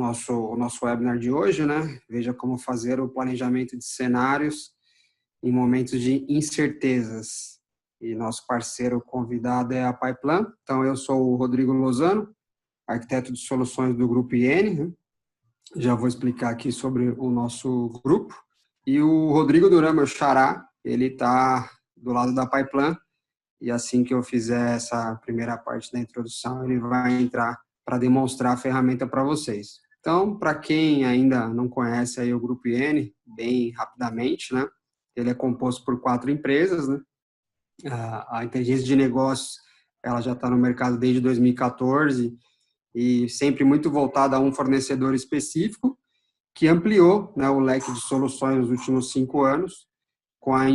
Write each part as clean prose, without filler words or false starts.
o nosso webinar de hoje, né? Veja como fazer o planejamento de cenários em momentos de incertezas. E nosso parceiro convidado é a Piplan. Então, eu sou o Rodrigo Lozano, arquiteto de soluções do Grupo IN, né? Já vou explicar aqui sobre o nosso grupo. E o Rodrigo Duran, meu xará, ele está do lado da Piplan. E assim que eu fizer essa primeira parte da introdução, ele vai entrar para demonstrar a ferramenta para vocês. Então, para quem ainda não conhece aí o Grupo IN, bem rapidamente, né? Ele é composto por 4 empresas, né? A inteligência de negócios, ela já está no mercado desde 2014 e sempre muito voltada a um fornecedor específico, que ampliou, né, o leque de soluções nos últimos 5 anos, com a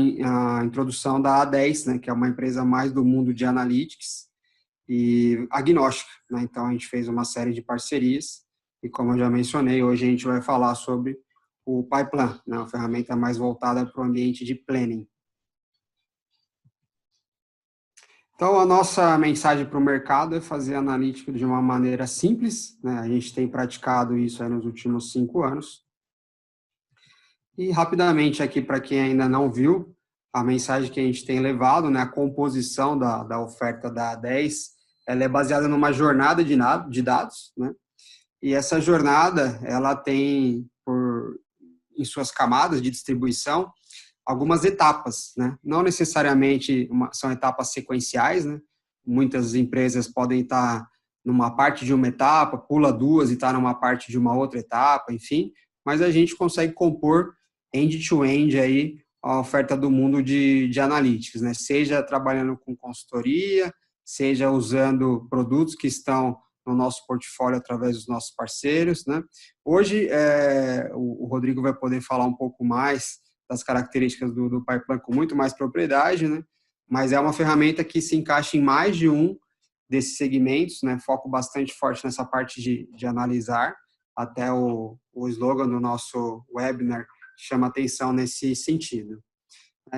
introdução da A10, né, que é uma empresa mais do mundo de analytics e agnóstica, né? Então, a gente fez uma série de parcerias e, como eu já mencionei, hoje a gente vai falar sobre o Piplan, né, uma ferramenta mais voltada para o ambiente de planning. Então, a nossa mensagem para o mercado é fazer analítica de uma maneira simples, né? A gente tem praticado isso aí nos últimos 5 anos. E, rapidamente, aqui, para quem ainda não viu, a mensagem que a gente tem levado, né, a composição da oferta da A10, ela é baseada numa jornada de dados, né? E essa jornada, ela tem, em suas camadas de distribuição, algumas etapas, né? Não necessariamente são etapas sequenciais, né? Muitas empresas podem estar numa parte de uma etapa, pula 2 e está numa parte de uma outra etapa, enfim, mas a gente consegue compor end-to-end aí a oferta do mundo de analytics, né? Seja trabalhando com consultoria, seja usando produtos que estão no nosso portfólio através dos nossos parceiros, né? Hoje, o Rodrigo vai poder falar um pouco mais das características do Piplan com muito mais propriedade, né? Mas é uma ferramenta que se encaixa em mais de um desses segmentos, né? Foco bastante forte nessa parte de analisar, até o slogan do nosso webinar chama atenção nesse sentido.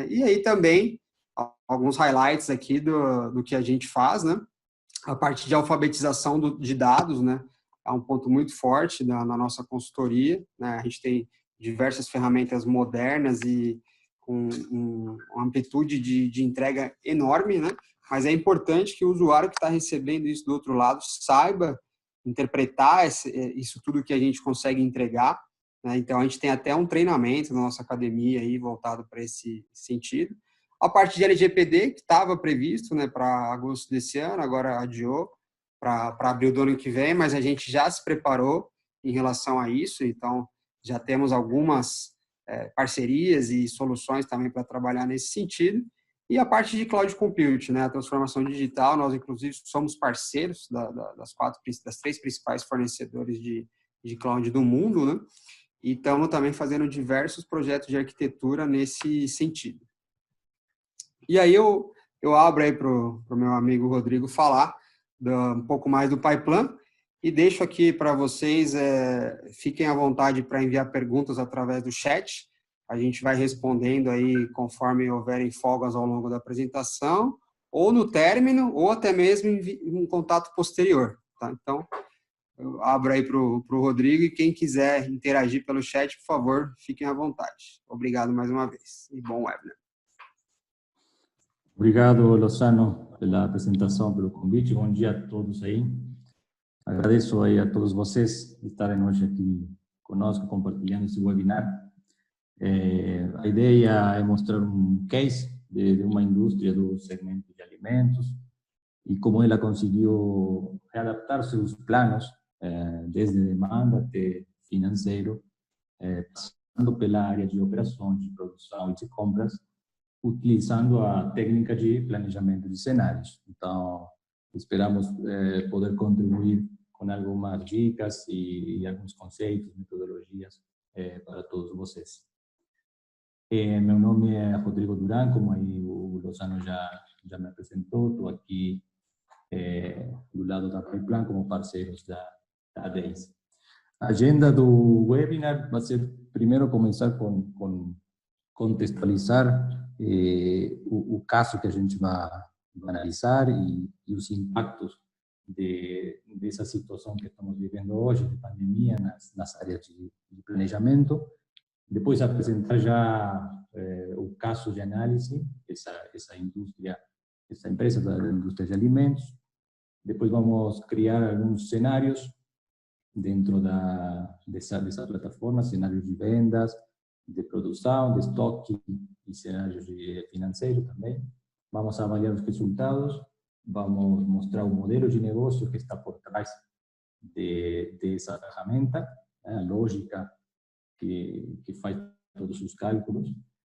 E aí também, alguns highlights aqui do que a gente faz, né? A parte de alfabetização de dados, né? É um ponto muito forte na nossa consultoria, né? A gente tem diversas ferramentas modernas e com uma amplitude de entrega enorme, né? Mas é importante que o usuário que está recebendo isso do outro lado saiba interpretar isso tudo que a gente consegue entregar, né? Então, a gente tem até um treinamento na nossa academia aí voltado para esse sentido. A parte de LGPD, que estava previsto, né, para agosto desse ano, agora adiou para abril do ano que vem, mas a gente já se preparou em relação a isso, então já temos algumas parcerias e soluções também para trabalhar nesse sentido. E a parte de cloud computing, né, a transformação digital, nós inclusive somos parceiros das 3 principais fornecedores de cloud do mundo, né, e estamos também fazendo diversos projetos de arquitetura nesse sentido. E aí eu abro aí para o meu amigo Rodrigo falar um pouco mais do Piplan e deixo aqui para vocês, fiquem à vontade para enviar perguntas através do chat. A gente vai respondendo aí conforme houverem folgas ao longo da apresentação, ou no término, ou até mesmo em um contato posterior. Tá? Então, eu abro aí para o Rodrigo e quem quiser interagir pelo chat, por favor, fiquem à vontade. Obrigado mais uma vez e bom webinar. Obrigado, Lozano, pela apresentação, pelo convite. Bom dia a todos aí. Agradeço aí a todos vocês estarem hoje aqui conosco, compartilhando esse webinar. A ideia é mostrar um case de uma indústria do segmento de alimentos e como ela conseguiu readaptar seus planos, desde demanda até financeiro, passando pela área de operações, de produção e de compras, utilizando a técnica de planejamento de cenários. Então, esperamos poder contribuir com algumas dicas e alguns conceitos, metodologias para todos vocês. Meu nome é Rodrigo Duran, como aí o Lozano já me apresentou. Estou aqui do lado da Piplan como parceiros da A10. A agenda do webinar vai ser, primeiro, começar com contextualizar o caso que a gente vai analisar e os impactos de dessa situação que estamos vivendo hoje, de pandemia, nas áreas de planejamento. Depois apresentar já o caso de análise, essa indústria, essa empresa da indústria de alimentos. Depois vamos criar alguns cenários dentro dessa plataforma, cenários de vendas, de produção, de estoque e cenários financeiros também. Vamos avaliar os resultados, vamos mostrar o modelo de negócio que está por trás dessa ferramenta, a lógica que faz todos os cálculos.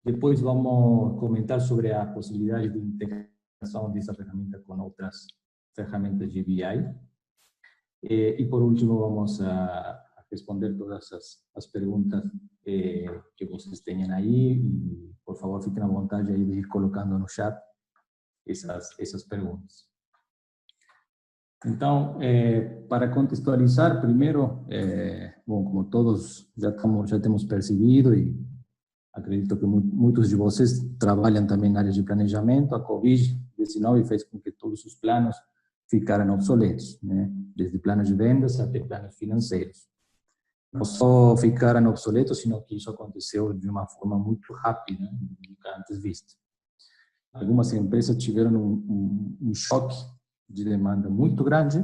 Depois vamos comentar sobre a possibilidade de integração dessa ferramenta com outras ferramentas de BI. E por último vamos a responder todas as perguntas que vocês tenham aí, e por favor fiquem à vontade aí de ir colocando no chat essas perguntas. Então, para contextualizar, primeiro, bom, como todos já temos percebido, e acredito que muitos de vocês trabalham também na área de planejamento, a Covid-19 fez com que todos os planos ficaram obsoletos, né? Desde planos de vendas até planos financeiros. Não só ficaram obsoletos, sino que isso aconteceu de uma forma muito rápida, nunca antes vista. Algumas empresas tiveram um choque de demanda muito grande,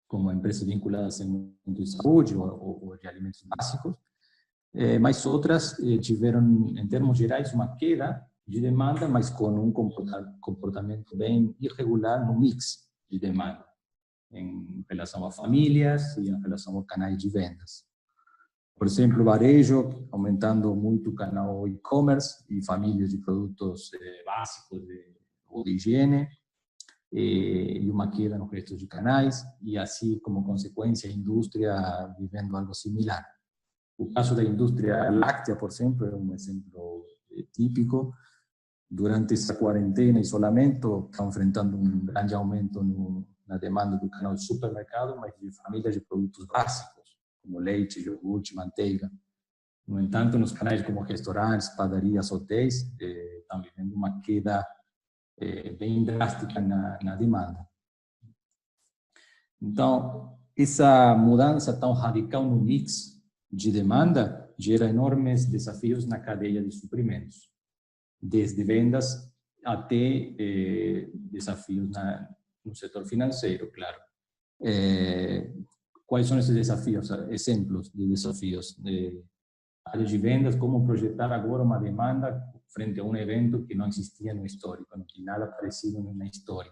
como empresas vinculadas ao mundo de saúde ou de alimentos básicos, mas outras tiveram, em termos gerais, uma queda de demanda, mas com um comportamento bem irregular no mix de demanda, em relação a famílias e em relação a canais de vendas. Por exemplo, varejo, aumentando muito o canal e-commerce e famílias de produtos básicos ou de higiene, e uma queda no resto de canais, e assim, como consequência, a indústria vivendo algo similar. O caso da indústria láctea, por exemplo, é um exemplo típico. Durante essa quarentena, isolamento, está enfrentando um grande aumento na demanda do canal de supermercado, mas de famílias de produtos básicos, como leite, iogurte, manteiga. No entanto, nos canais como restaurantes, padarias, hotéis, estão vivendo uma queda bem drástica na demanda. Então, essa mudança tão radical no mix de demanda gera enormes desafios na cadeia de suprimentos, desde vendas até desafios no setor financeiro, claro. Quais são esses desafios? Exemplos de desafios. Área de vendas, como projetar agora uma demanda frente a um evento que não existia no histórico, não tinha nada parecido na história.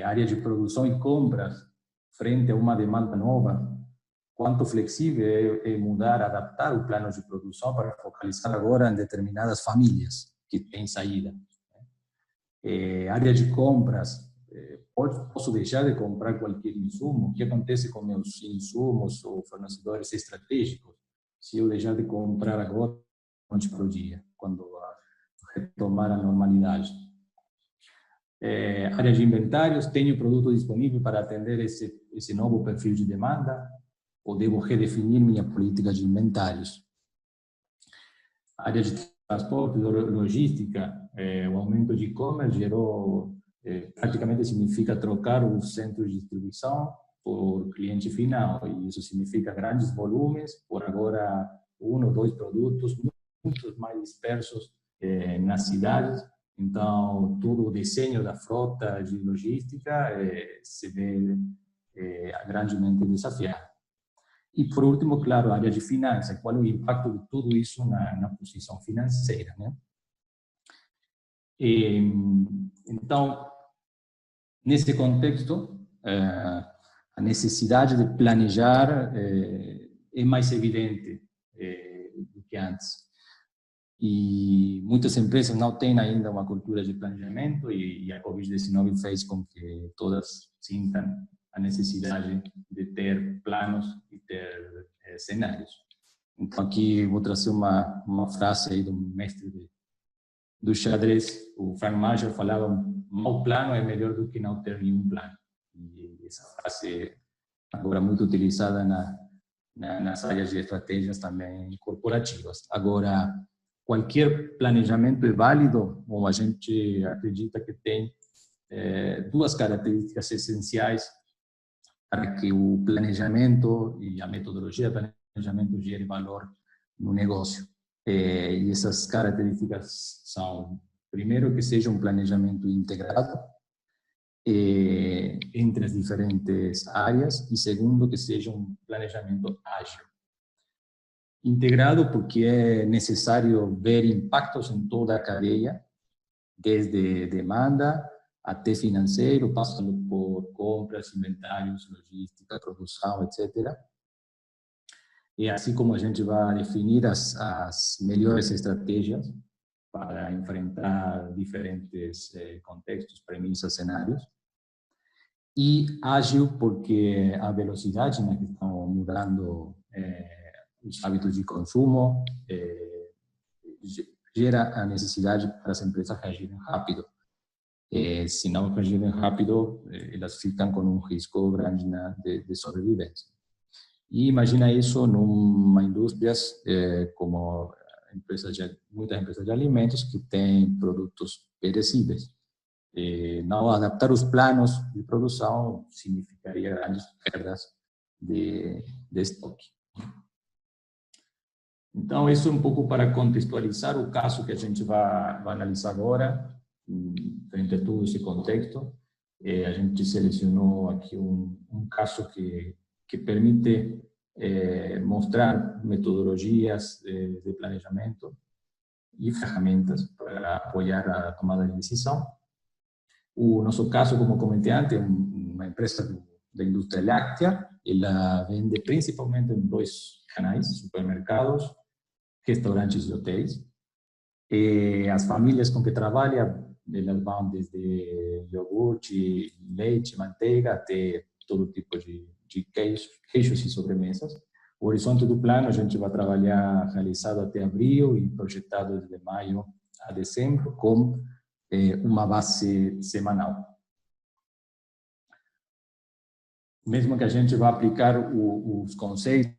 Área de produção e compras, frente a uma demanda nova, quanto flexível é mudar, adaptar o plano de produção para focalizar agora em determinadas famílias que têm saída. Área de compras, posso deixar de comprar qualquer insumo? O que acontece com meus insumos ou fornecedores estratégicos se eu deixar de comprar agora, noite para o dia, quando retomar a normalidade? Área de inventários, tenho produto disponível para atender esse novo perfil de demanda, ou devo redefinir minha política de inventários? Área de transporte e logística, o aumento de e-commerce gerou, praticamente significa trocar os centros de distribuição por cliente final, e isso significa grandes volumes, por agora 1 ou 2 produtos, muitos mais dispersos nas cidades. Então, todo o desenho da frota de logística se vê grandemente desafiado. E, por último, claro, a área de finanças, qual é o impacto de tudo isso na posição financeira, né? Então, nesse contexto, a necessidade de planejar é mais evidente do que antes. E muitas empresas não têm ainda uma cultura de planejamento, e a Covid-19 fez com que todas sintam a necessidade de ter planos e ter cenários. Então, aqui vou trazer uma frase aí do mestre do xadrez, o Frank Marshall, falava: um mau plano é melhor do que não ter nenhum plano. E essa frase é agora muito utilizada nas áreas de estratégias também corporativas. Agora, qualquer planejamento é válido, ou a gente acredita que tem 2 características essenciais para que o planejamento e a metodologia de planejamento gere valor no negócio. E essas características são, primeiro, que seja um planejamento integrado entre as diferentes áreas, e segundo, que seja um planejamento ágil. Integrado porque é necessário ver impactos em toda a cadeia, desde demanda até financeiro, passando por compras, inventários, logística, produção, etc. E assim como a gente vai definir as melhores estratégias para enfrentar diferentes contextos, premissas, cenários. E ágil porque a velocidade na que estão mudando os hábitos de consumo gera a necessidade para as empresas reagirem rápido. Se não reagirem rápido, elas ficam com um risco grande de sobrevivência. E imagina isso numa indústria como muitas empresas de alimentos que têm produtos perecíveis. Não adaptar os planos de produção significaria grandes perdas de estoque. Então, isso é um pouco para contextualizar o caso que a gente vai analisar agora, frente a todo esse contexto. A gente selecionou aqui um caso que permite mostrar metodologias de planejamento e ferramentas para apoiar a tomada de decisão. O nosso caso, como comentei antes, é uma empresa da indústria láctea. Ela vende principalmente em 2 canais: supermercados, restaurantes e hotéis. As famílias com que trabalha, elas vão desde iogurte, leite, manteiga, até todo tipo de queijos e sobremesas. O horizonte do plano a gente vai trabalhar realizado até abril e projetado desde maio a dezembro, com uma base semanal. Mesmo que a gente vá aplicar os conceitos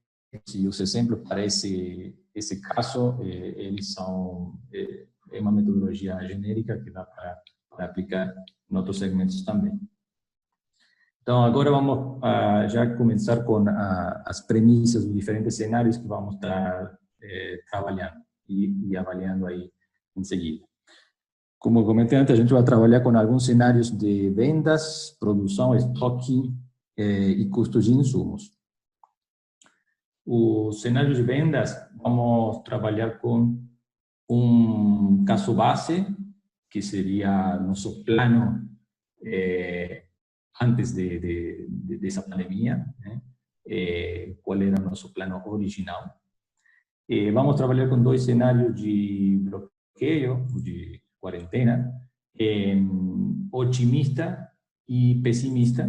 e os exemplos para esse caso, eles são uma metodologia genérica que dá para aplicar em outros segmentos também. Então, agora vamos já começar com as premissas dos diferentes cenários que vamos estar trabalhando e avaliando aí em seguida. Como comentei antes, a gente vai trabalhar com alguns cenários de vendas, produção, estoque e custos de insumos. O cenário de vendas, vamos trabalhar com um caso base, que seria nosso plano antes dessa pandemia, né? Qual era o nosso plano original. Vamos trabalhar com 2 cenários de bloqueio, de quarentena, otimista e pessimista.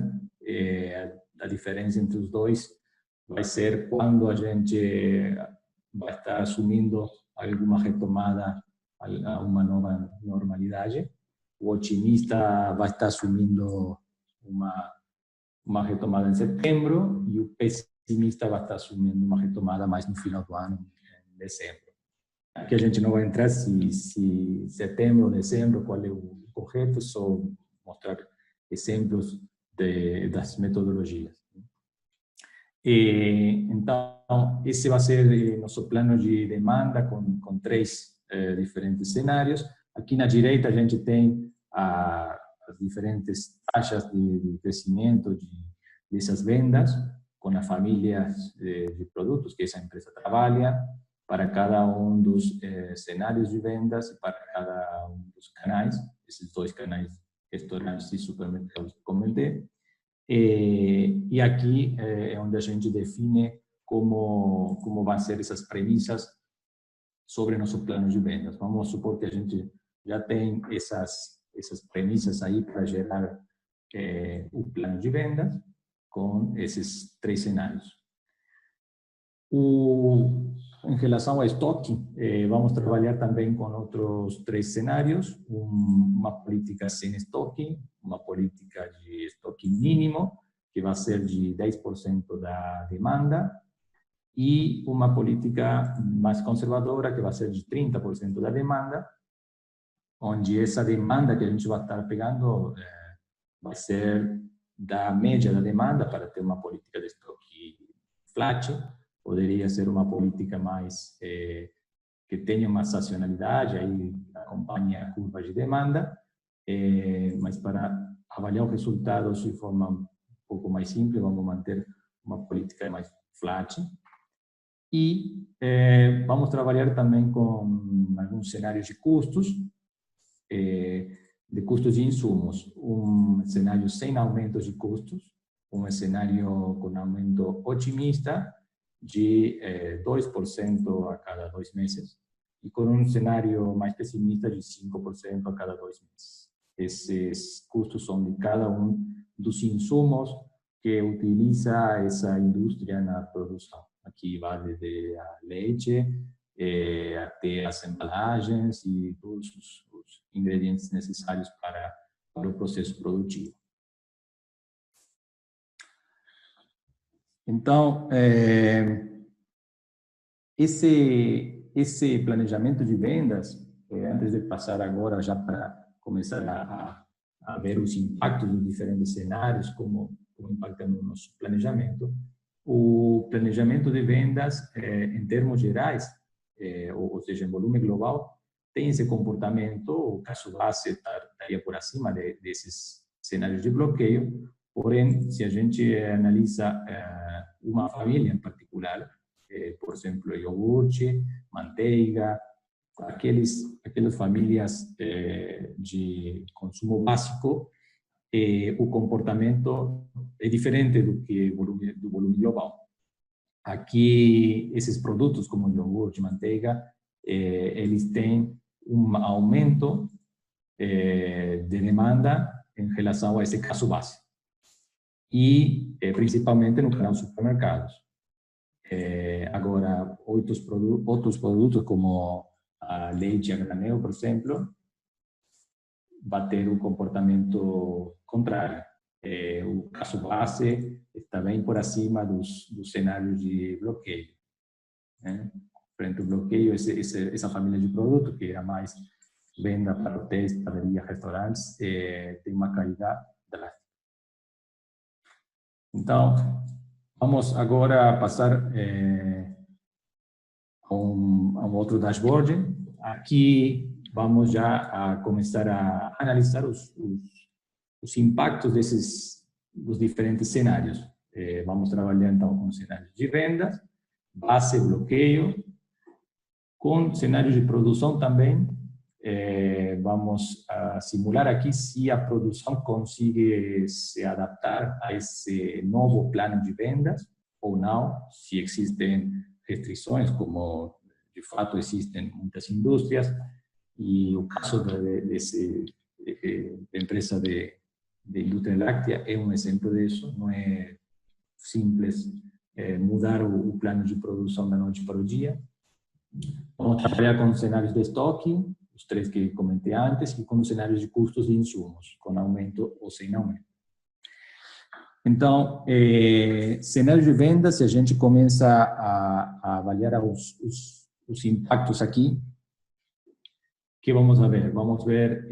A diferença entre os dois vai ser quando a gente vai estar assumindo alguma retomada a uma nova normalidade. O otimista vai estar assumindo uma retomada em setembro e o pessimista vai estar assumindo uma retomada mais no final do ano, em dezembro. Aqui a gente não vai entrar se setembro ou dezembro, qual é o correto, só mostrar exemplos das metodologias. Então, esse vai ser nosso plano de demanda com 3 diferentes cenários. Aqui na direita a gente tem as diferentes taxas de crescimento dessas vendas, com as famílias de produtos que essa empresa trabalha, para cada um dos cenários de vendas e para cada um dos canais, esses 2 canais, restaurantes e supermercados que comentei. E aqui é onde a gente define como vão ser essas premissas sobre nosso plano de vendas. Vamos supor que a gente já tem essas premissas aí para gerar o plano de vendas com esses 3 cenários. Em relação ao estoque, vamos trabalhar também com outros 3 cenários: uma política sem estoque, uma política de estoque mínimo, que vai ser de 10% da demanda, e uma política mais conservadora, que vai ser de 30% da demanda, onde essa demanda que a gente vai estar pegando vai ser da média da demanda para ter uma política de estoque flat. Poderia ser uma política mais que tenha uma sazonalidade, aí acompanha a curva de demanda, mas para avaliar os resultados de forma um pouco mais simples, vamos manter uma política mais flat. E vamos trabalhar também com alguns cenários de custos de insumos. Um cenário sem aumentos de custos, um cenário com aumento otimista de 2% a cada 2 meses, e com um cenário mais pessimista de 5% a cada 2 meses. Esses custos são de cada um dos insumos que utiliza essa indústria na produção. Aqui vai desde a leite até as embalagens e todos os ingredientes necessários para o processo produtivo. Então, esse planejamento de vendas, antes de passar agora já para começar a ver os impactos dos diferentes cenários, como impactam no nosso planejamento, o planejamento de vendas, em termos gerais, ou seja, em volume global, tem esse comportamento. O caso base estaria por acima desses cenários de bloqueio. Porém, se a gente analisa uma família em particular, por exemplo, iogurte, manteiga, aquelas famílias de consumo básico, o comportamento é diferente do volume global. Aqui, esses produtos como iogurte, manteiga, eles têm um aumento de demanda em relação a esse caso base. E principalmente no canal supermercados. Agora, outros produtos como a leite a granel, por exemplo, vai ter um comportamento contrário. O caso base está bem por acima dos cenários de bloqueio. Frente ao bloqueio, essa família de produtos, que era mais venda para hotéis, padarias, restaurantes, tem uma caída drástica. Então, vamos agora passar a um outro dashboard. Aqui vamos já a começar a analisar os impactos dos diferentes cenários. Vamos trabalhar então com cenários de vendas, base, bloqueio, com cenários de produção também. Vamos a simular aqui se a produção consegue se adaptar a esse novo plano de vendas ou não, se existem restrições, como de fato existem muitas indústrias, e o caso da empresa de indústria láctea é um exemplo disso. Não é simples mudar o plano de produção da noite para o dia. Vamos trabalhar com cenários de estoque, os 3 que comentei antes, e com os cenários de custos de insumos, com aumento ou sem aumento. Então, cenário de venda, se a gente começa a avaliar os impactos aqui, que vamos a ver? Vamos ver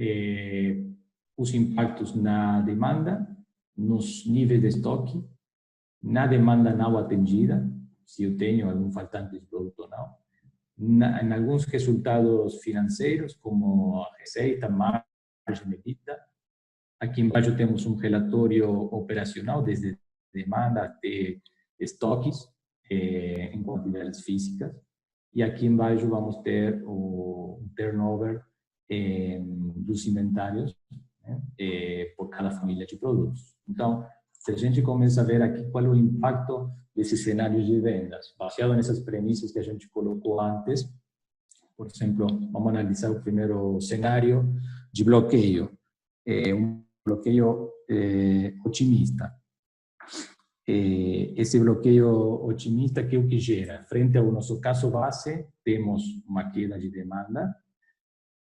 os impactos na demanda, nos níveis de estoque, na demanda não atendida, se eu tenho algum faltante de produto ou não, em alguns resultados financeiros, como a receita, margem de EBITDA. Aqui embaixo temos um relatório operacional, desde demanda até estoques, em quantidades físicas. E aqui embaixo vamos ter o turnover dos inventários, por cada família de produtos. Então, se a gente começa a ver aqui qual é o impacto desses cenários de vendas, baseado nessas premissas que a gente colocou antes. Por exemplo, vamos analisar o primeiro cenário de bloqueio. Um bloqueio otimista. Esse bloqueio otimista, que é o que gera? Frente ao nosso caso base, temos uma queda de demanda,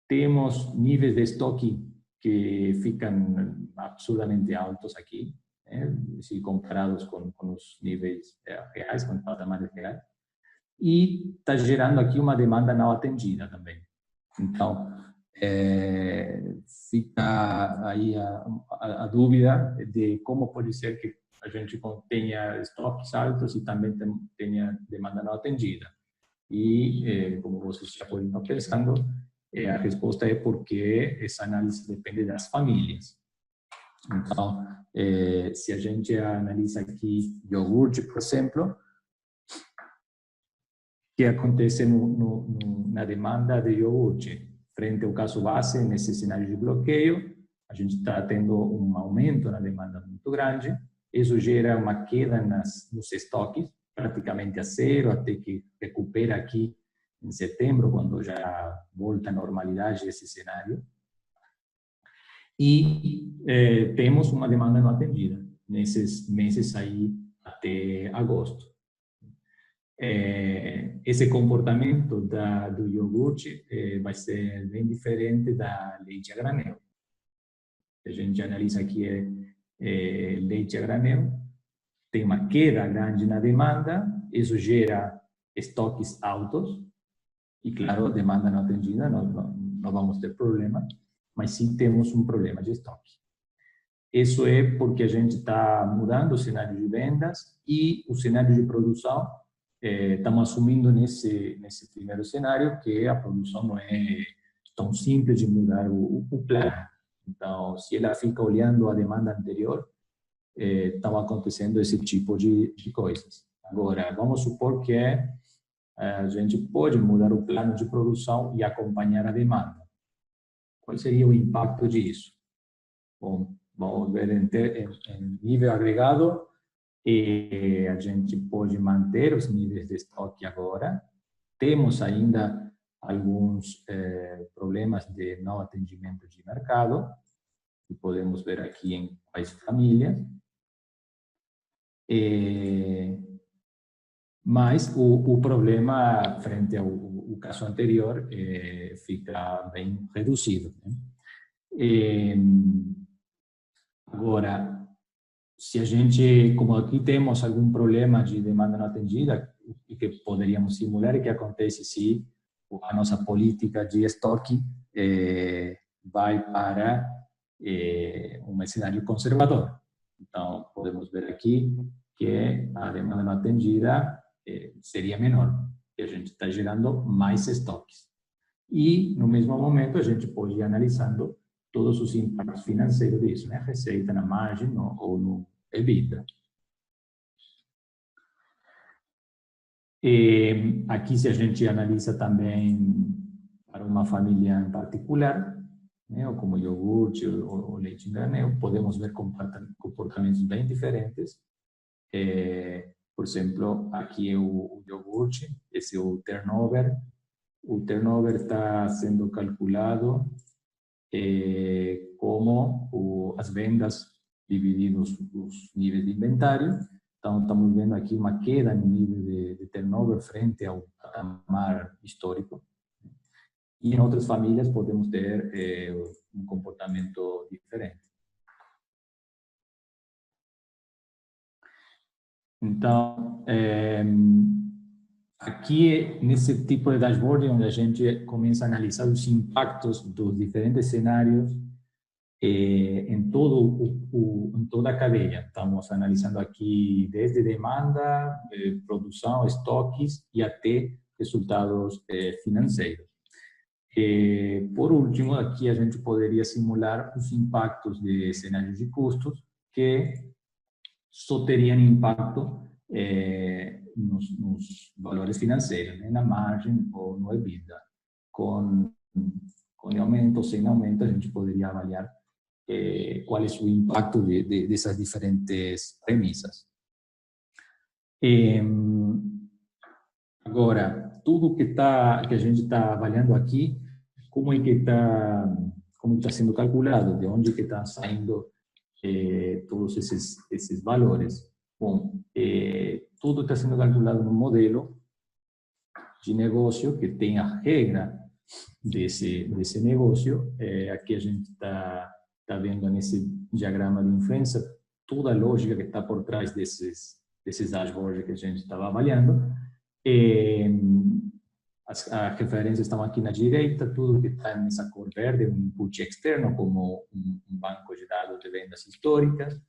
temos níveis de estoque que ficam absurdamente altos aqui, se comparados com os níveis reais, com os patamares reais, e está gerando aqui uma demanda não atendida também. Então, fica aí a dúvida de como pode ser que a gente tenha estoques altos e também tenha demanda não atendida. E, como vocês já podem estar pensando, a resposta é porque essa análise depende das famílias. Então, se a gente analisa aqui iogurte, por exemplo, o que acontece na demanda de iogurte frente ao caso base, nesse cenário de bloqueio, a gente está tendo um aumento na demanda muito grande, isso gera uma queda nos estoques, praticamente a zero, até que recupera aqui em setembro, quando já volta à normalidade esse cenário. E temos uma demanda não atendida nesses meses aí até agosto. Esse comportamento do iogurte vai ser bem diferente da leite a granel. A gente analisa aqui leite a granel, tem uma queda grande na demanda, isso gera estoques altos, e claro, demanda não atendida, não vamos ter problema, mas sim temos um problema de estoque. Isso é porque a gente está mudando o cenário de vendas e o cenário de produção. Estamos assumindo nesse primeiro cenário que a produção não é tão simples de mudar o plano. Então, se ela fica olhando a demanda anterior, estão acontecendo esse tipo de coisas. Agora, vamos supor que a gente pode mudar o plano de produção e acompanhar a demanda. Qual seria o impacto disso? Bom, vamos ver em nível agregado, a gente pode manter os níveis de estoque agora. Temos ainda alguns problemas de não atendimento de mercado, que podemos ver aqui em quais famílias. Mas o problema, frente ao caso anterior, fica bem reduzido, né? Agora, se a gente, como aqui temos algum problema de demanda não atendida, o que poderíamos simular é que acontece se a nossa política de estoque vai para um cenário conservador. Então, podemos ver aqui que a demanda não atendida seria menor, e a gente está gerando mais estoques. E, no mesmo momento, a gente pode ir analisando todos os impactos financeiros disso, né? Receita na margem ou no EBITDA. Aqui, se a gente analisa também para uma família em particular, né, ou como iogurte ou leite em granel, podemos ver comportamentos bem diferentes. Por exemplo, aqui é o iogurte, esse é o turnover. O turnover está sendo calculado como as vendas divididos os níveis de inventário. Então, estamos vendo aqui uma queda no nível de turnover frente ao patamar histórico. E em outras famílias podemos ter um comportamento diferente. Então, aqui, nesse tipo de dashboard, onde a gente começa a analisar os impactos dos diferentes cenários em toda a cadeia. Estamos analisando aqui desde demanda, produção, estoques e até resultados financeiros. Por último, aqui a gente poderia simular os impactos de cenários de custos que só teriam impacto nos valores financeiros, né, na margem ou no EBITDA. Com aumento ou sem aumento, a gente poderia avaliar qual é o impacto dessas diferentes premissas. Agora, tudo que a gente está avaliando aqui, como está sendo calculado, de onde que está saindo todos esses valores. Bom, tudo está sendo calculado no modelo de negócio que tem a regra desse negócio. Aqui a gente está vendo nesse diagrama de influência toda a lógica que está por trás desses dashboards que a gente estava avaliando. As referências estão aqui na direita, tudo que está nessa cor verde é um input externo, como um banco de dados de vendas históricas.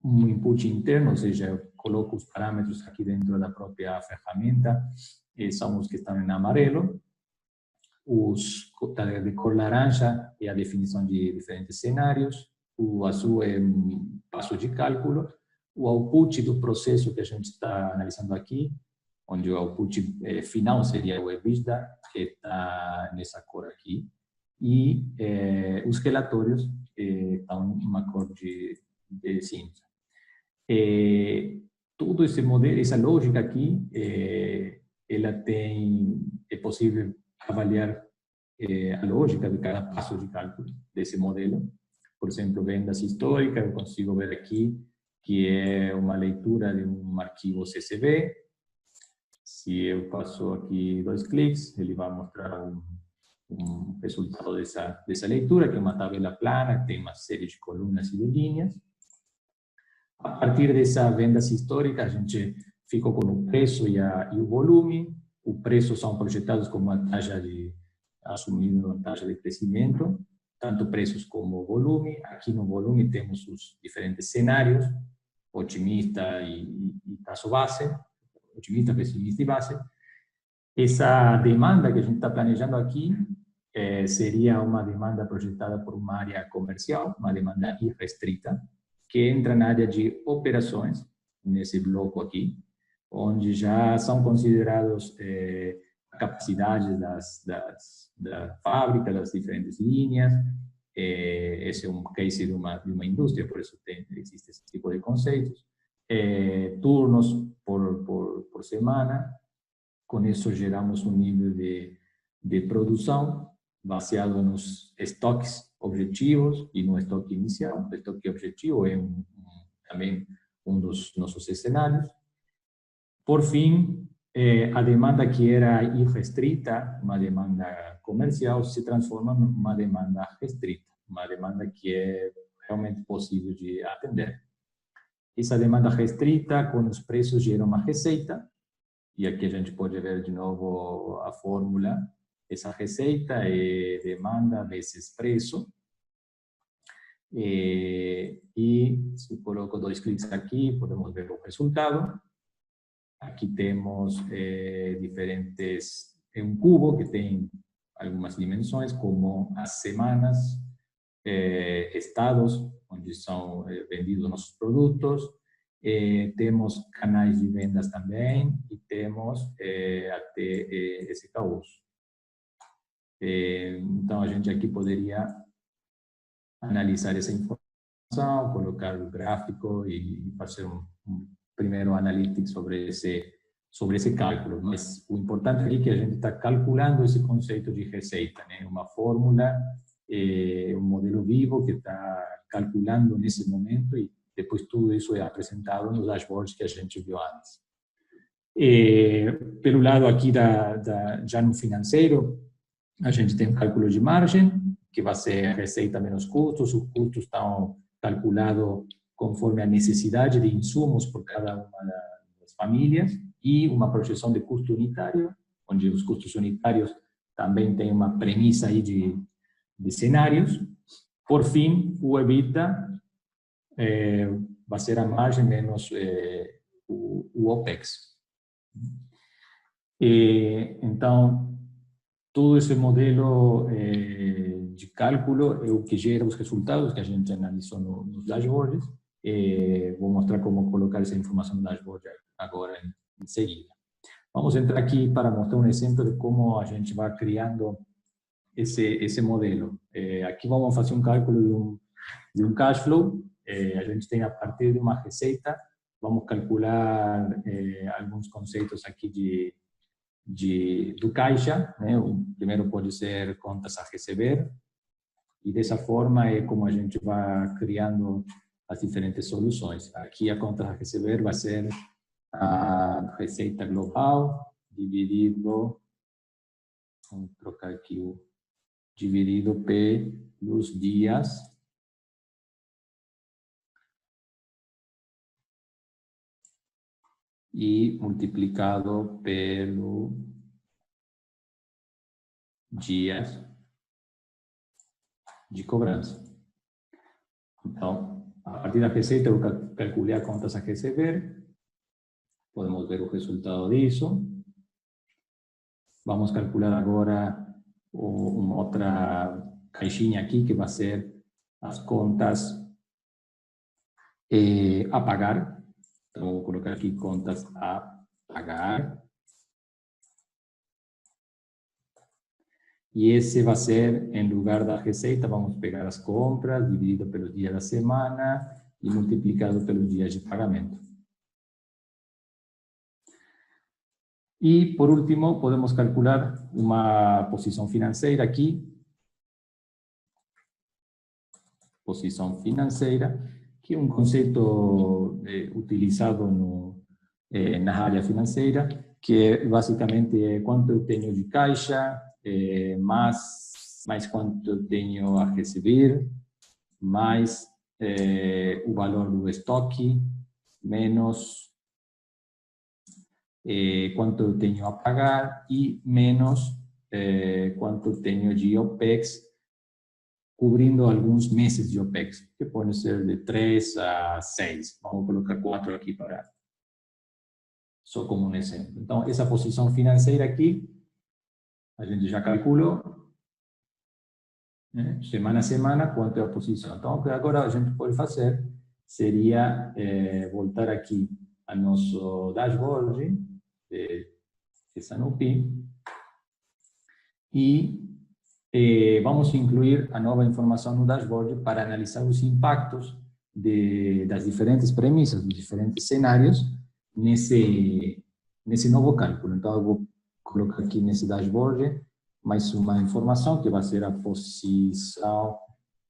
Um input interno, ou seja, eu coloco os parâmetros aqui dentro da própria ferramenta, são os que estão em amarelo. Os de cor laranja é a definição de diferentes cenários, o azul é um passo de cálculo, o output do processo que a gente está analisando aqui, onde o output final seria o EBITDA, que está nessa cor aqui, e os relatórios estão em uma cor de cinza. Todo esse modelo, essa lógica aqui, é possível avaliar a lógica de cada passo de cálculo desse modelo. Por exemplo, vendas históricas, eu consigo ver aqui que é uma leitura de um arquivo CSV. Se eu passo aqui 2 cliques, ele vai mostrar um resultado dessa leitura, que é uma tabela plana, tem uma série de colunas e de linhas. A partir dessa vendas histórica, a gente ficou com o preço e o volume. O preço são projetados como a taxa assumindo a taxa de crescimento, tanto preços como volume. Aqui no volume temos os diferentes cenários, otimista e taxa base, otimista, pessimista e base. Essa demanda que a gente está planejando aqui seria uma demanda projetada por uma área comercial, uma demanda irrestrita, que entra na área de operações, nesse bloco aqui, onde já são considerados a capacidade da fábrica, das diferentes linhas. Esse é um case de uma indústria, por isso existe esse tipo de conceitos. Turnos por semana, com isso geramos um nível de produção baseado nos estoques objetivos e no estoque inicial. O estoque objetivo é também um dos nossos cenários. Por fim, a demanda que era irrestrita, uma demanda comercial, se transforma numa demanda restrita, uma demanda que é realmente possível de atender. Essa demanda restrita, com os preços, gera uma receita, e aqui a gente pode ver de novo a fórmula. Essa receita é demanda vezes preço. E se eu coloco 2 cliques aqui, podemos ver o resultado. Aqui temos um cubo que tem algumas dimensões, como as semanas, estados onde são vendidos nossos produtos, temos canais de vendas também, e temos até SKUs. Então, a gente aqui poderia analisar essa informação, colocar o gráfico e fazer um primeiro analytics sobre esse cálculo. Mas o importante aqui é que a gente está calculando esse conceito de receita, né? Uma fórmula, um modelo vivo que está calculando nesse momento, e depois tudo isso é apresentado nos dashboards que a gente viu antes. Pelo lado aqui já no financeiro, a gente tem um cálculo de margem, que vai ser receita menos custos. Os custos estão calculados conforme a necessidade de insumos por cada uma das famílias, e uma projeção de custo unitário, onde os custos unitários também têm uma premissa aí de cenários. Por fim, o EBITDA vai ser a margem menos o OPEX. Então, todo esse modelo de cálculo é o que gera os resultados que a gente analisou nos dashboards. Vou mostrar como colocar essa informação no dashboard agora em seguida. Vamos entrar aqui para mostrar um exemplo de como a gente vai criando esse modelo. Aqui vamos fazer um cálculo de um cash flow. A gente tem, a partir de uma receita, vamos calcular alguns conceitos aqui do caixa, né? O primeiro pode ser contas a receber, e dessa forma é como a gente vai criando as diferentes soluções. Aqui a conta a receber vai ser a receita global dividido, vamos trocar aqui dividido pelos dias e multiplicado pelo dias de cobrança. Então, a partir da receita, eu calculei as contas a receber. Podemos ver o resultado disso. Vamos calcular agora uma outra caixinha aqui, que vai ser as contas a pagar. Então, vou colocar aqui contas a pagar. E esse vai ser, em lugar da receita, vamos pegar as compras, dividido pelos dias da semana e multiplicado pelos dias de pagamento. E, por último, podemos calcular uma posição financeira aqui. Posição financeira, que é um conceito utilizado na área financeira, que é basicamente quanto eu tenho de caixa, mais quanto eu tenho a receber, mais o valor do estoque, menos quanto eu tenho a pagar e menos quanto eu tenho de OPEX, cobrindo alguns meses de OPEX, que podem ser de 3 a 6. Vamos colocar 4 aqui só como um exemplo. Então, essa posição financeira aqui, a gente já calculou, né? Semana a semana, quanto é a posição. Então, o que agora a gente pode fazer seria voltar aqui ao nosso dashboard de Sanofi e vamos incluir a nova informação no dashboard para analisar os impactos das diferentes premissas, dos diferentes cenários nesse novo cálculo. Então, eu vou colocar aqui nesse dashboard mais uma informação, que vai ser a posição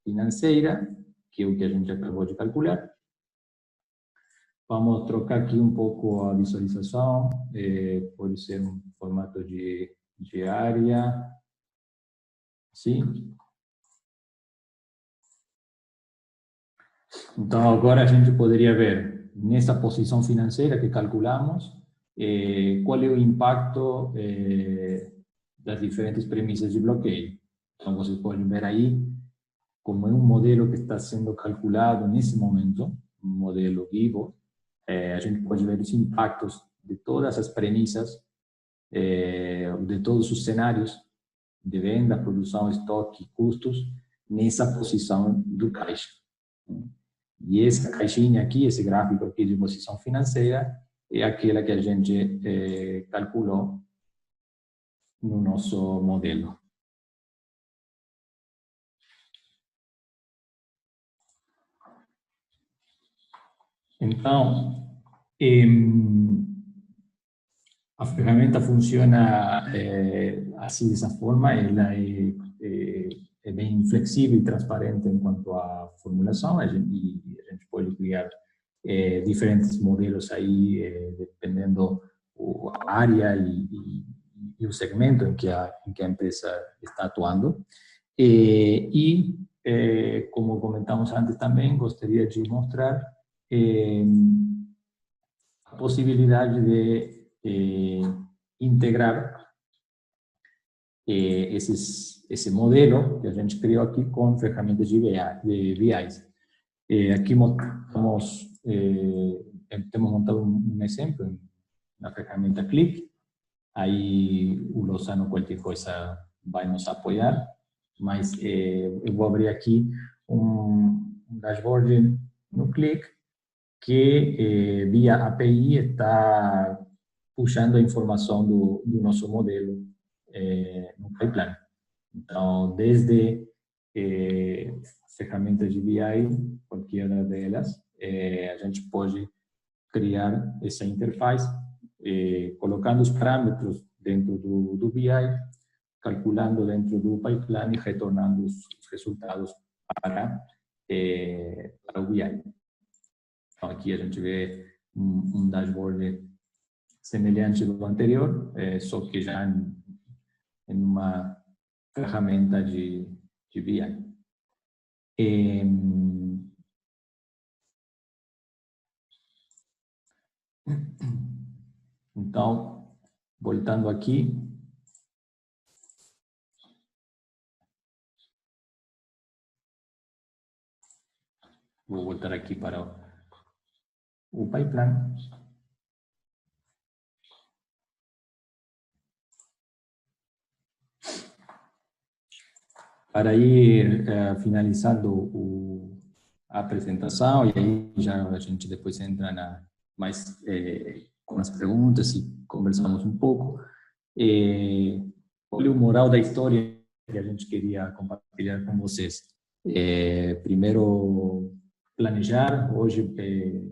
financeira, que é o que a gente acabou de calcular. Vamos trocar aqui um pouco a visualização, pode ser um formato de área. Sim. Então, agora a gente poderia ver, nessa posição financeira que calculamos, qual é o impacto das diferentes premissas de bloqueio. Então, vocês podem ver aí, como é um modelo que está sendo calculado nesse momento, um modelo vivo, a gente pode ver os impactos de todas as premissas, de todos os cenários, de venda, produção, estoque, custos, nessa posição do caixa. E essa caixinha aqui, esse gráfico aqui de posição financeira, é aquela que a gente calculou no nosso modelo. Então, a ferramenta funciona assim, dessa forma, ela é bem flexível e transparente em quanto à formulação, e a gente pode criar diferentes modelos aí, dependendo da área e o segmento em que a empresa está atuando. Como comentamos antes também, gostaria de mostrar a possibilidade de integrar esse modelo que a gente criou aqui com ferramentas de BIs. Aqui temos montado um exemplo na ferramenta Click. Aí o Lozano, qualquer coisa, vai nos apoiar. Mas eu vou abrir aqui um dashboard no Click que via API está puxando a informação do nosso modelo no pipeline. Então, desde ferramentas de BI, qualquer delas, a gente pode criar essa interface, colocando os parâmetros dentro do BI, calculando dentro do pipeline e retornando os resultados para o BI. Então, aqui a gente vê um dashboard semelhante do anterior, só que já em uma ferramenta de BI. Então, voltando aqui. Vou voltar aqui para o pipeline. Para ir finalizando a apresentação, e aí já a gente depois entra mais com as perguntas e conversamos um pouco. Olha o moral da história que a gente queria compartilhar com vocês. Primeiro, planejar hoje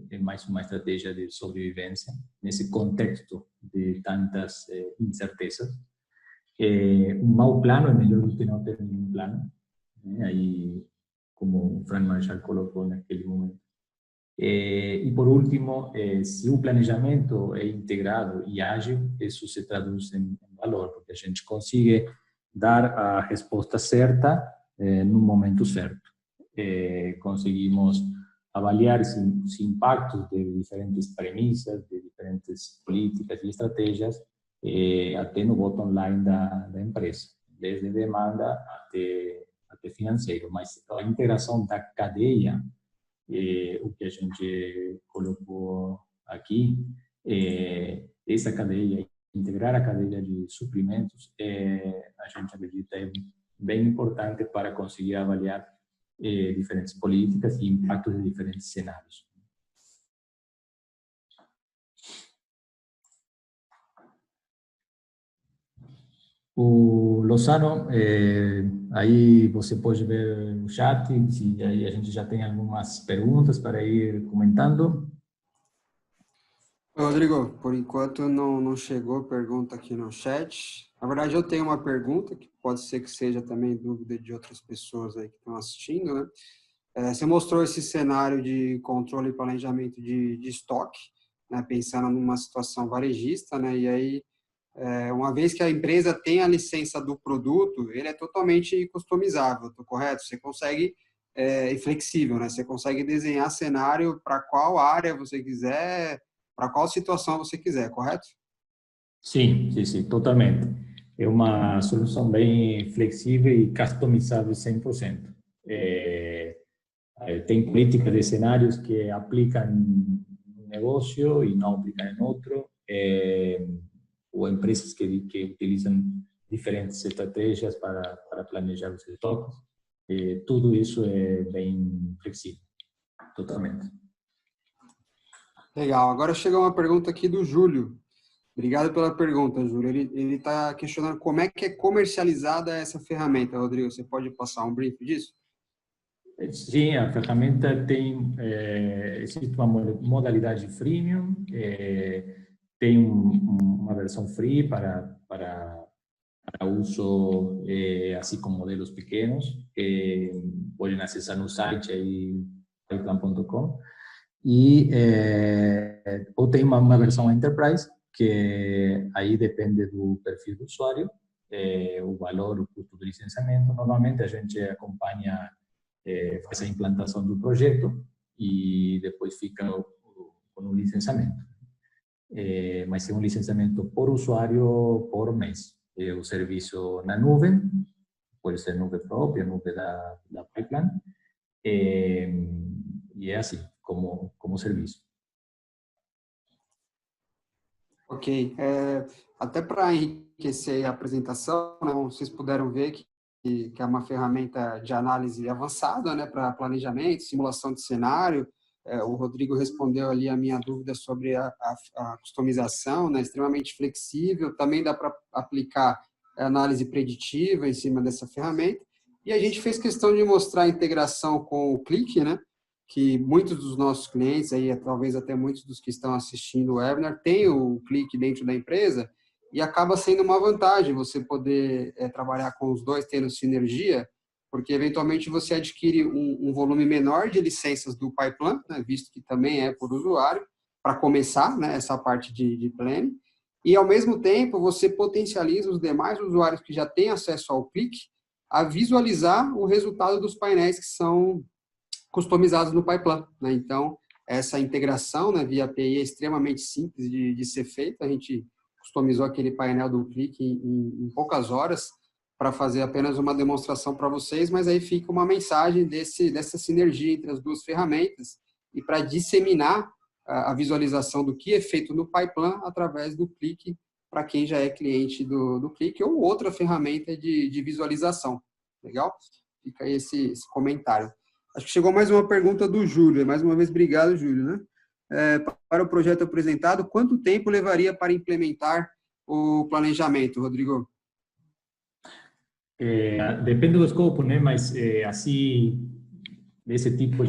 é mais uma estratégia de sobrevivência nesse contexto de tantas incertezas. Um mau plano é melhor do que não ter nenhum plano, né? Aí, como o Frank Marshall colocou naquele momento. E por último, se o planejamento é integrado e ágil, isso se traduz em valor, porque a gente consegue dar a resposta certa no momento certo. Conseguimos avaliar os impactos de diferentes premissas, de diferentes políticas e estratégias, até no bottom line da empresa, desde demanda até financeiro. Mas a integração da cadeia, o que a gente colocou aqui, essa cadeia, integrar a cadeia de suprimentos, a gente acredita é bem importante para conseguir avaliar diferentes políticas e impactos de diferentes cenários. O Lozano, aí você pode ver o chat, se aí a gente já tem algumas perguntas para ir comentando. Rodrigo, por enquanto não chegou pergunta aqui no chat. Na verdade, eu tenho uma pergunta, que pode ser que seja também dúvida de outras pessoas aí que estão assistindo, né? Você mostrou esse cenário de controle e planejamento de estoque, né? Pensando numa situação varejista, né? E aí, uma vez que a empresa tem a licença do produto, ele é totalmente customizável, tô correto? Você consegue, e flexível, né? Você consegue desenhar cenário para qual área você quiser, para qual situação você quiser, correto? Sim, totalmente. É uma solução bem flexível e customizável 100%. Tem políticas de cenários que aplicam em um negócio e não aplicam em outro, ou empresas que utilizam diferentes estratégias para planejar os estoques. Tudo isso é bem flexível, totalmente. Legal. Agora chegou uma pergunta aqui do Júlio. Obrigado pela pergunta, Júlio. Ele está questionando como é que é comercializada essa ferramenta, Rodrigo. Você pode passar um brief disso? Sim, a ferramenta tem, existe uma modalidade freemium, tem uma versão free para uso, assim como modelos pequenos, podem acessar no site aí, pipeline.com, ou tem uma versão enterprise, que aí depende do perfil do usuário, o valor, o custo do licenciamento. Normalmente a gente acompanha, faz a implantação do projeto e depois fica com o licenciamento. Mas é um licenciamento por usuário por mês. O serviço na nuvem, pode ser nuvem própria, nuvem da Pipeline, e é assim, como serviço. Ok. Até para enriquecer a apresentação, né, vocês puderam ver que é uma ferramenta de análise avançada, né, para planejamento, simulação de cenário. O Rodrigo respondeu ali a minha dúvida sobre a customização, né, extremamente flexível. Também dá para aplicar análise preditiva em cima dessa ferramenta. E a gente fez questão de mostrar a integração com o Qlik, né, que muitos dos nossos clientes, aí, talvez até muitos dos que estão assistindo o webinar, têm o Qlik dentro da empresa, e acaba sendo uma vantagem você poder trabalhar com os dois, tendo sinergia, porque eventualmente você adquire um volume menor de licenças do Pipeline, né, visto que também é por usuário, para começar, né, essa parte de planning, e ao mesmo tempo você potencializa os demais usuários que já têm acesso ao Qlik a visualizar o resultado dos painéis que são customizados no Pipeline, né? Então, essa integração, né, via API é extremamente simples de ser feita. A gente customizou aquele painel do Click em poucas horas para fazer apenas uma demonstração para vocês, mas aí fica uma mensagem dessa sinergia entre as duas ferramentas e para disseminar a visualização do que é feito no Pipeline através do Click para quem já é cliente do Click ou outra ferramenta de visualização. Legal? Fica aí esse comentário. Acho que chegou mais uma pergunta do Júlio. Mais uma vez, obrigado, Júlio. Né? Para o projeto apresentado, quanto tempo levaria para implementar o planejamento, Rodrigo? Depende do escopo, né? Mas assim, desse tipo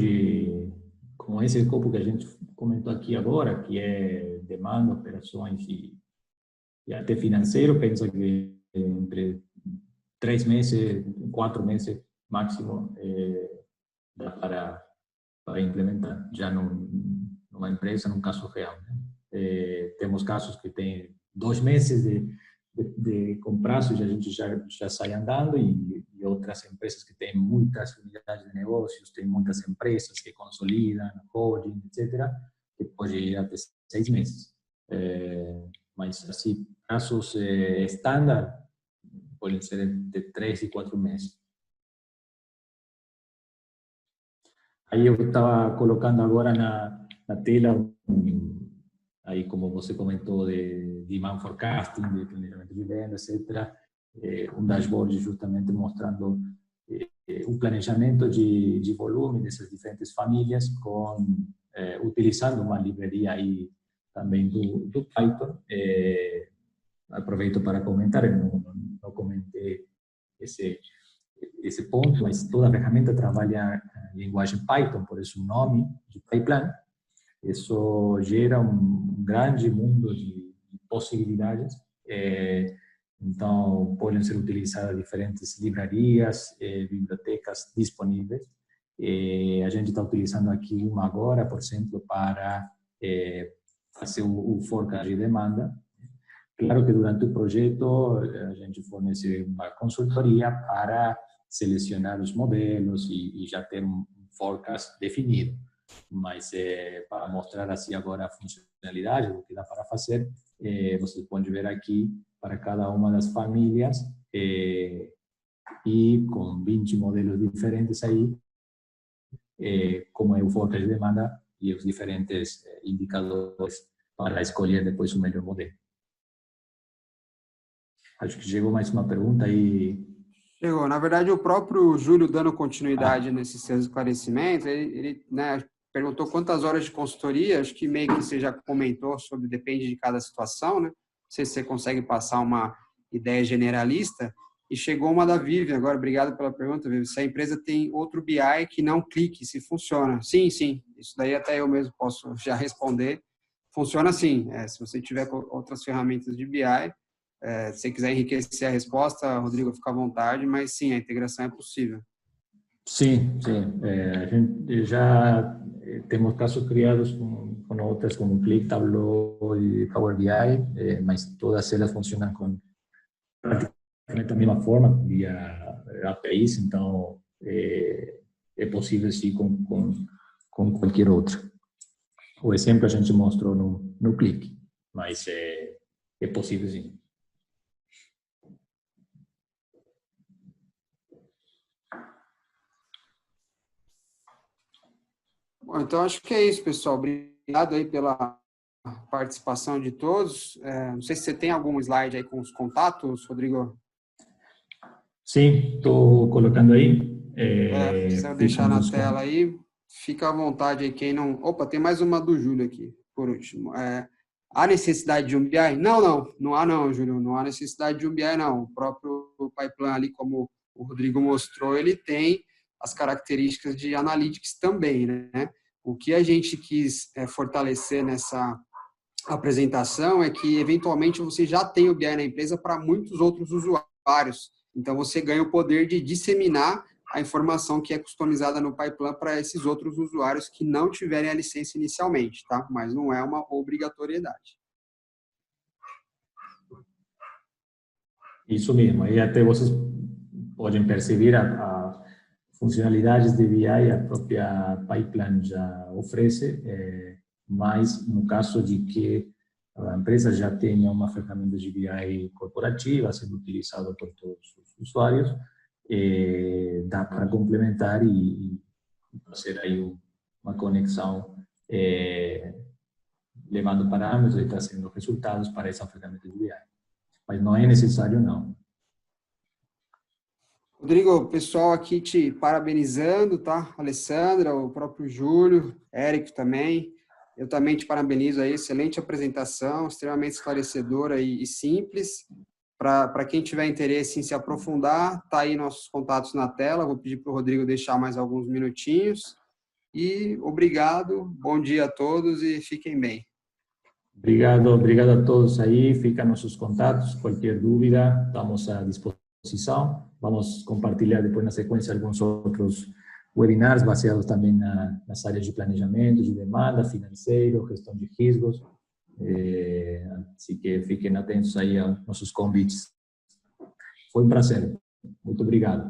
com esse escopo que a gente comentou aqui agora, que é demanda, operações e até financeiro, penso que entre 3 meses, 4 meses máximo dá para implementar já numa empresa, num caso real. Né? Temos casos que tem 2 meses com prazos e a gente já sai andando e outras empresas que têm muitas unidades de negócios, tem muitas empresas que consolidam, coding, etc., que pode ir até 6 meses. Mas, assim, prazos estándar podem ser de 3 e 4 meses. Aí eu estava colocando agora na tela, aí como você comentou, de demand forecasting, de planejamento de venda, etc., dashboard justamente mostrando o planejamento de volume dessas diferentes famílias, utilizando uma livraria aí também do Python. Aproveito para comentar, eu não comentei esse ponto, mas toda a ferramenta trabalha em linguagem Python, por isso o nome de Pipeline. Isso gera grande mundo de possibilidades. Então, podem ser utilizadas diferentes livrarias, bibliotecas disponíveis. A gente está utilizando aqui uma agora, por exemplo, para fazer o forecast de demanda. Claro que durante o projeto a gente fornece uma consultoria para selecionar os modelos e já ter um forecast definido. Mas para mostrar assim agora a funcionalidade do que dá para fazer, vocês podem ver aqui para cada uma das famílias e com 20 modelos diferentes aí, como é o forecast de demanda e os diferentes indicadores para escolher depois o melhor modelo. Acho que chegou mais uma pergunta aí. Chegou. Na verdade, o próprio Júlio, dando continuidade nesses seus esclarecimentos, ele né, perguntou quantas horas de consultoria, acho que meio que você já comentou sobre, depende de cada situação, né? Não sei se você consegue passar uma ideia generalista. E chegou uma da Vivian, agora, obrigado pela pergunta, Vivian. Se a empresa tem outro BI que não clique, se funciona. Sim, sim. Isso daí até eu mesmo posso já responder. Funciona sim. Se você tiver outras ferramentas de BI, se você quiser enriquecer a resposta, Rodrigo, fica à vontade, mas sim, a integração é possível. Sim, sim. A gente já temos casos criados com outras como Click, Tableau e Power BI, mas todas elas funcionam com praticamente da mesma forma, via APIs, então é possível sim com qualquer outra. O exemplo a gente mostrou no Click, mas é possível sim. Bom, então acho que é isso, pessoal. Obrigado aí pela participação de todos. Não sei se você tem algum slide aí com os contatos, Rodrigo. Sim, estou colocando aí. Se eu deixar na tela aí, fica à vontade aí quem não... Opa, tem mais uma do Júlio aqui, por último. Há necessidade de um BI? Não há não, Júlio, não há necessidade de um BI não. O próprio Pipeline ali, como o Rodrigo mostrou, ele tem as características de Analytics também, né? O que a gente quis fortalecer nessa apresentação é que, eventualmente, você já tem o BI na empresa para muitos outros usuários. Então, você ganha o poder de disseminar a informação que é customizada no Pipeline para esses outros usuários que não tiverem a licença inicialmente, tá? Mas não é uma obrigatoriedade. Isso mesmo. E até vocês podem perceber a funcionalidades de BI a própria Pipeline já oferece, mas no caso de que a empresa já tenha uma ferramenta de BI corporativa sendo utilizada por todos os usuários, dá para complementar e fazer aí uma conexão levando parâmetros e trazendo resultados para essa ferramenta de BI. Mas não é necessário, não. Rodrigo, o pessoal aqui te parabenizando, tá? Alessandra, o próprio Júlio, Érico também. Eu também te parabenizo aí, excelente apresentação, extremamente esclarecedora e simples. Para quem tiver interesse em se aprofundar, tá aí nossos contatos na tela. Vou pedir para o Rodrigo deixar mais alguns minutinhos. E obrigado, bom dia a todos e fiquem bem. Obrigado a todos aí. Fica nossos contatos. Qualquer dúvida, estamos à disposição. Vamos compartilhar depois na sequência alguns outros webinars baseados também nas áreas de planejamento, de demanda, financeiro, gestão de riscos. Assim que fiquem atentos aí aos nossos convites. Foi um prazer. Muito obrigado.